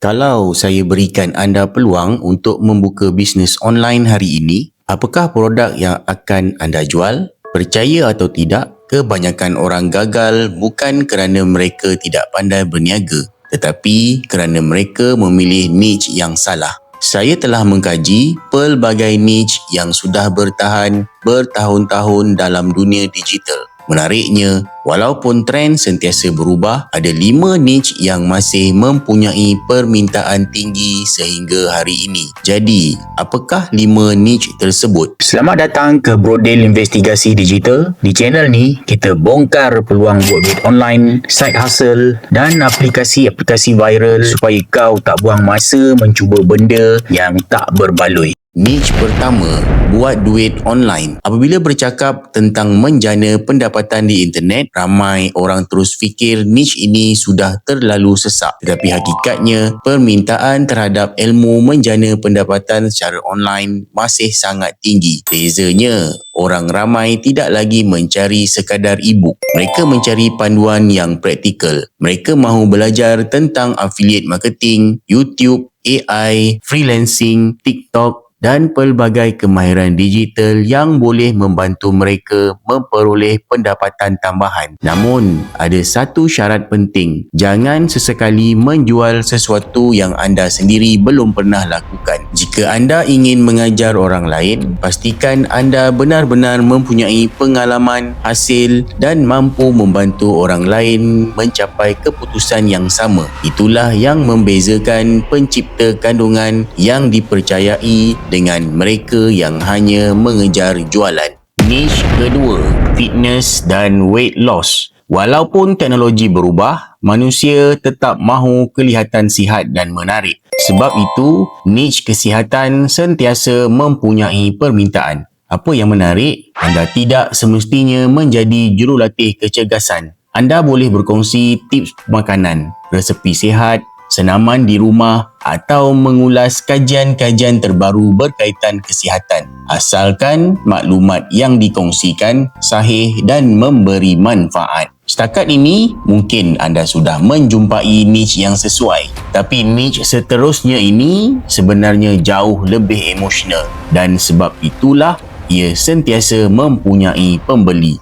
Kalau saya berikan anda peluang untuk membuka bisnes online hari ini, apakah produk yang akan anda jual? Percaya atau tidak, kebanyakan orang gagal bukan kerana mereka tidak pandai berniaga, tetapi kerana mereka memilih niche yang salah. Saya telah mengkaji pelbagai niche yang sudah bertahan bertahun-tahun dalam dunia digital. Menariknya, walaupun trend sentiasa berubah, ada 5 niche yang masih mempunyai permintaan tinggi sehingga hari ini. Jadi, apakah 5 niche tersebut? Selamat datang ke Brodel Investigasi Digital. Di channel ni, kita bongkar peluang buat duit online, side hustle dan aplikasi-aplikasi viral supaya kau tak buang masa mencuba benda yang tak berbaloi. Niche pertama, buat duit online. Apabila bercakap tentang menjana pendapatan di internet, ramai orang terus fikir niche ini sudah terlalu sesak. Tetapi hakikatnya, permintaan terhadap ilmu menjana pendapatan secara online masih sangat tinggi. Bezanya, orang ramai tidak lagi mencari sekadar e-book. Mereka mencari panduan yang praktikal. Mereka mahu belajar tentang affiliate marketing, YouTube, AI, freelancing, TikTok dan pelbagai kemahiran digital yang boleh membantu mereka memperoleh pendapatan tambahan. Namun, ada satu syarat penting. Jangan sesekali menjual sesuatu yang anda sendiri belum pernah lakukan. Jika anda ingin mengajar orang lain, pastikan anda benar-benar mempunyai pengalaman, hasil dan mampu membantu orang lain mencapai keputusan yang sama. Itulah yang membezakan pencipta kandungan yang dipercayai dengan mereka yang hanya mengejar jualan. Niche kedua, fitness dan weight loss. Walaupun teknologi berubah, manusia tetap mahu kelihatan sihat dan menarik. Sebab itu, niche kesihatan sentiasa mempunyai permintaan. Apa yang menarik? Anda tidak semestinya menjadi jurulatih kecergasan. Anda boleh berkongsi tips makanan, resepi sihat, senaman di rumah atau mengulas kajian-kajian terbaru berkaitan kesihatan. Asalkan maklumat yang dikongsikan sahih dan memberi manfaat. Setakat ini, mungkin anda sudah menjumpai niche yang sesuai. Tapi niche seterusnya ini sebenarnya jauh lebih emosional. Dan sebab itulah, ia sentiasa mempunyai pembeli.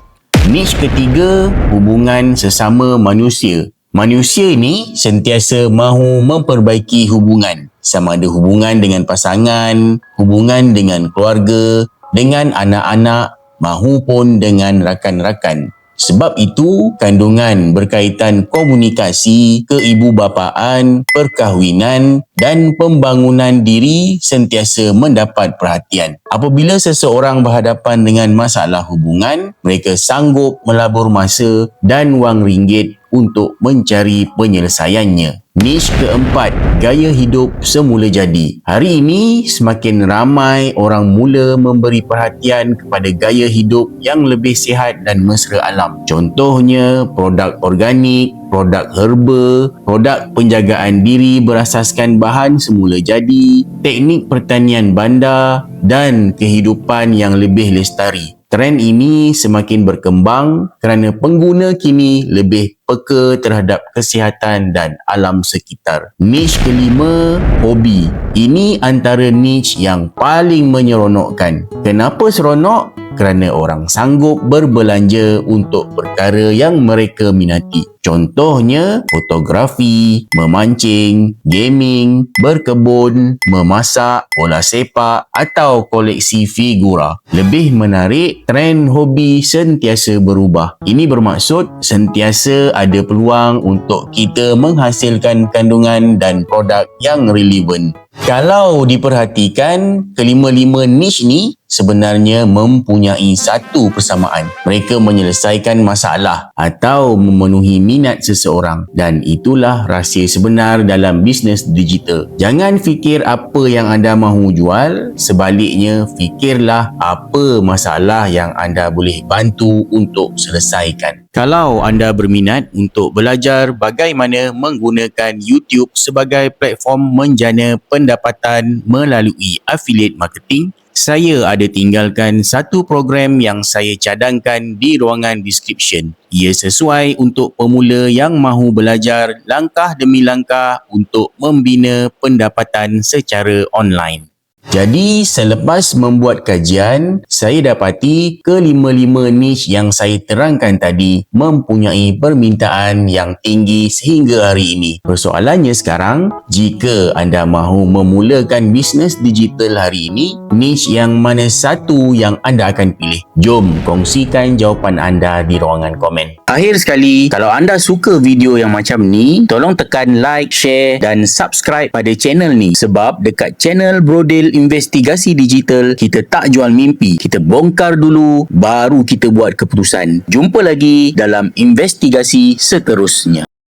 Niche ketiga, hubungan sesama manusia. Manusia ini sentiasa mahu memperbaiki hubungan. Sama ada hubungan dengan pasangan, hubungan dengan keluarga, dengan anak-anak, mahupun dengan rakan-rakan. Sebab itu, kandungan berkaitan komunikasi, keibubapaan, perkahwinan dan pembangunan diri sentiasa mendapat perhatian. Apabila seseorang berhadapan dengan masalah hubungan, mereka sanggup melabur masa dan wang ringgit untuk mencari penyelesaiannya. Niche keempat, gaya hidup semula jadi. Hari ini, semakin ramai orang mula memberi perhatian kepada gaya hidup yang lebih sihat dan mesra alam. Contohnya, produk organik, produk herba, produk penjagaan diri berasaskan bahan semula jadi, teknik pertanian bandar dan kehidupan yang lebih lestari. Trend ini semakin berkembang kerana pengguna kini lebih peka terhadap kesihatan dan alam sekitar. Niche kelima, hobi. Ini antara niche yang paling menyeronokkan. Kenapa seronok? Kerana orang sanggup berbelanja untuk perkara yang mereka minati. Contohnya, fotografi, memancing, gaming, berkebun, memasak, bola sepak atau koleksi figura. Lebih menarik, trend hobi sentiasa berubah. Ini bermaksud sentiasa ada peluang untuk kita menghasilkan kandungan dan produk yang relevan. Kalau diperhatikan, kelima-lima niche ni sebenarnya mempunyai satu persamaan. Mereka menyelesaikan masalah atau memenuhi minat seseorang, dan itulah rahsia sebenar dalam bisnes digital. Jangan fikir apa yang anda mahu jual, sebaliknya fikirlah apa masalah yang anda boleh bantu untuk selesaikan. Kalau anda berminat untuk belajar bagaimana menggunakan YouTube sebagai platform menjana pendapatan melalui affiliate marketing, Saya ada tinggalkan satu program yang saya cadangkan di ruangan description. Ia sesuai untuk pemula yang mahu belajar langkah demi langkah untuk membina pendapatan secara online. Jadi, selepas membuat kajian, saya dapati ke-5 niche yang saya terangkan tadi mempunyai permintaan yang tinggi sehingga hari ini. Persoalannya sekarang, jika anda mahu memulakan bisnes digital hari ini, niche yang mana satu yang anda akan pilih? Jom kongsikan jawapan anda di ruangan komen. Akhir sekali, kalau anda suka video yang macam ni, tolong tekan like, share dan subscribe pada channel ni sebab dekat channel Brodel Investigasi Digital, kita tak jual mimpi. Kita bongkar dulu, baru kita buat keputusan. Jumpa lagi dalam investigasi seterusnya.